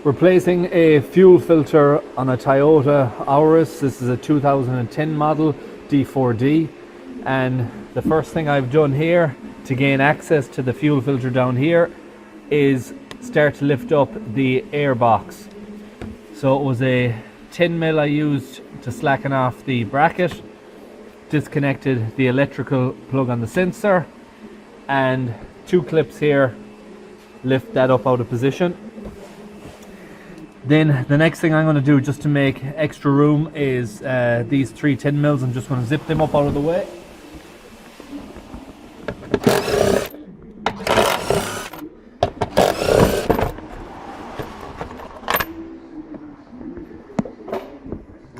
Replacing a fuel filter on a Toyota Auris. This is a 2010 model D4D, and the first thing I've done here to gain access to the fuel filter down here is start to lift up the air box. So it was a 10mm I used to slacken off the bracket, disconnected the electrical plug on the sensor, and 2 clips here lift that up out of position. Then the next thing I'm going to do, just to make extra room, is these 3 10mm. I'm just going to zip them up out of the way.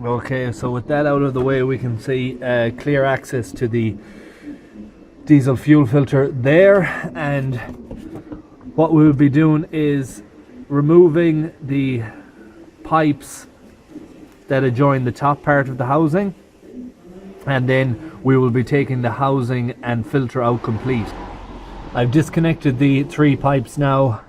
Okay, so with that out of the way, we can see clear access to the diesel fuel filter there. And what we'll be doing is removing the pipes that adjoin the top part of the housing, and then we will be taking the housing and filter out complete. I've disconnected the 3 pipes now,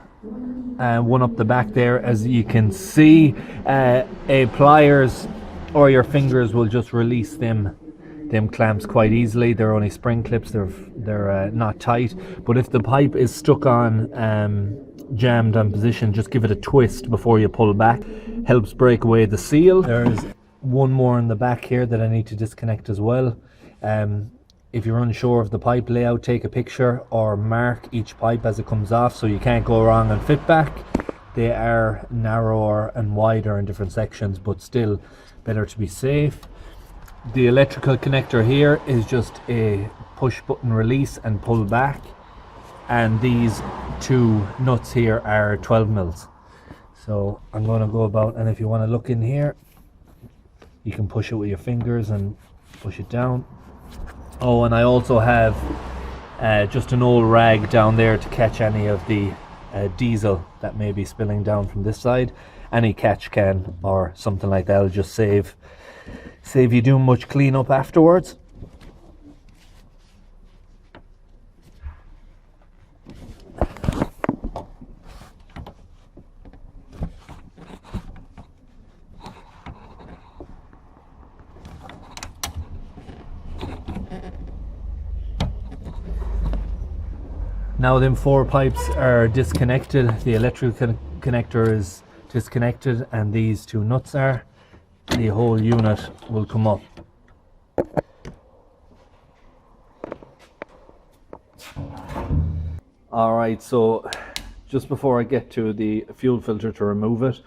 one up the back there. As you can see, a pliers or your fingers will just release them clamps quite easily. They're only spring clips, they're not tight, but if the pipe is stuck on jammed on position, just give it a twist before you pull back. Helps break away the seal. There's one more in the back here that I need to disconnect as well. If you're unsure of the pipe layout, take a picture or mark each pipe as it comes off so you can't go wrong and fit back. They are narrower and wider in different sections, but still better to be safe. The electrical connector here is just a push button release and pull back, and these 2 nuts here are 12mm. So I'm going to go about, and if you want to look in here, you can push it with your fingers and push it down. Oh, and I also have just an old rag down there to catch any of the diesel that may be spilling down from this side. Any catch can or something like that will just save you doing much cleanup afterwards. Now them 4 pipes are disconnected, the electrical connector is disconnected, and these 2 nuts are. The whole unit will come up. Alright, so just before I get to the fuel filter to remove it,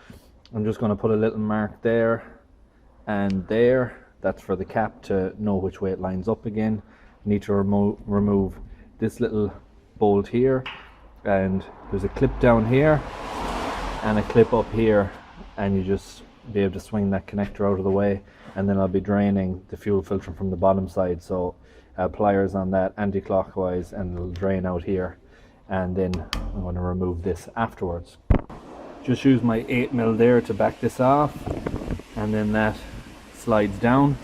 I'm just going to put a little mark there and there. That's for the cap to know which way it lines up again. Need to remove this little bolt here, and there's a clip down here and a clip up here, and you just be able to swing that connector out of the way, and then I'll be draining the fuel filter from the bottom side. So pliers on that anti-clockwise, and it'll drain out here, and then I'm going to remove this afterwards. Just use my 8mm there to back this off, and then that slides down.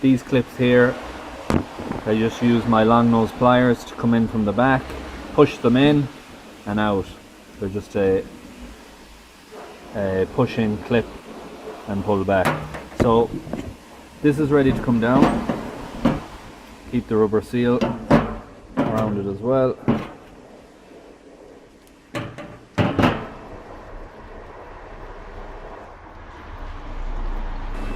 These clips here, I just use my long nose pliers to come in from the back, push them in and out. They're just a push in clip and pull back. So this is ready to come down. Keep the rubber seal around it as well.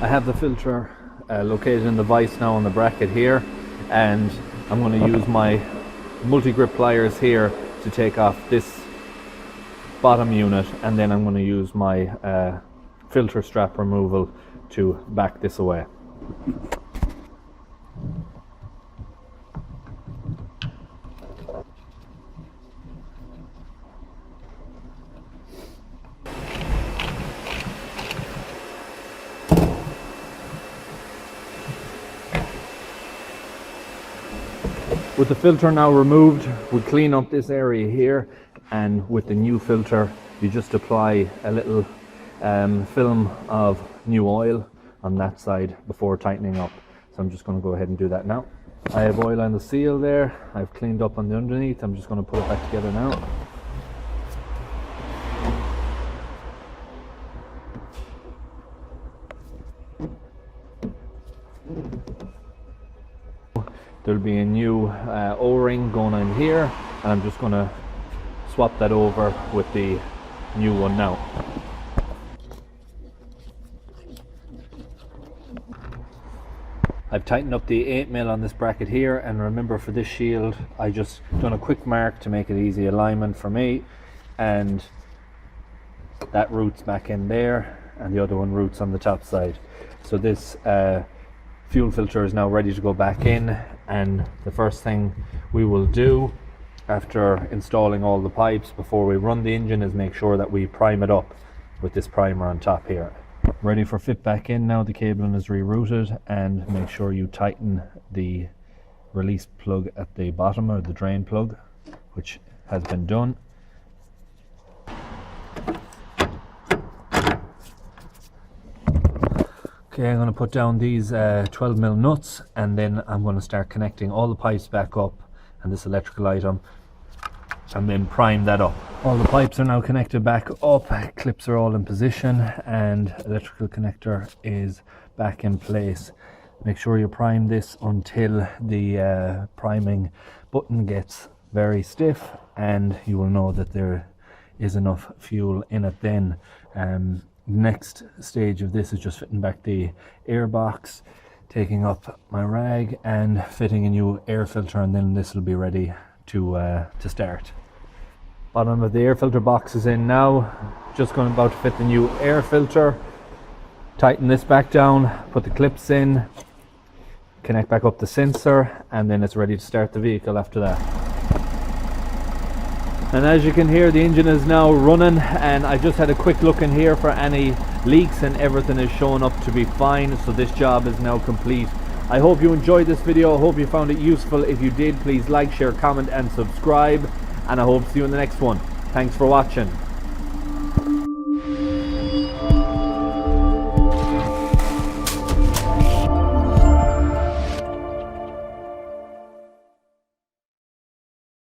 I have the filter located in the vise now on the bracket here, and I'm going to use my multi-grip pliers here to take off this bottom unit, and then I'm going to use my filter strap removal to back this away. With the filter now removed, we clean up this area here, and with the new filter you just apply a little film of new oil on that side before tightening up. So I'm just going to go ahead and do that now. I have oil on the seal there, I've cleaned up on the underneath. I'm just going to put it back together now. there'll be a new O-ring going in here, and I'm just going to swap that over with the new one now. I've tightened up the 8mm on this bracket here, and remember, for this shield I just done a quick mark to make it easy alignment for me, and that routes back in there and the other one routes on the top side. So this fuel filter is now ready to go back in, and the first thing we will do after installing all the pipes before we run the engine is make sure that we prime it up with this primer on top here. Ready for fit back in now. The cabling is rerouted, and make sure you tighten the release plug at the bottom, or the drain plug, which has been done. Okay, I'm going to put down these 12mm nuts, and then I'm going to start connecting all the pipes back up and this electrical item, and then prime that up. All the pipes are now connected back up, clips are all in position, and electrical connector is back in place. Make sure you prime this until the priming button gets very stiff, and you will know that there is enough fuel in it then. Next stage of this is just fitting back the air box, taking up my rag and fitting a new air filter, and then this will be ready to start. Bottom of the air filter box is in now. Just going about to fit the new air filter. Tighten this back down, put the clips in, connect back up the sensor, and then it's ready to start the vehicle after that. And as you can hear, the engine is now running, and I just had a quick look in here for any leaks, and everything is showing up to be fine. So this job is now complete. I hope you enjoyed this video. I hope you found it useful. If you did, please like, share, comment and subscribe, and I hope to see you in the next one. Thanks for watching.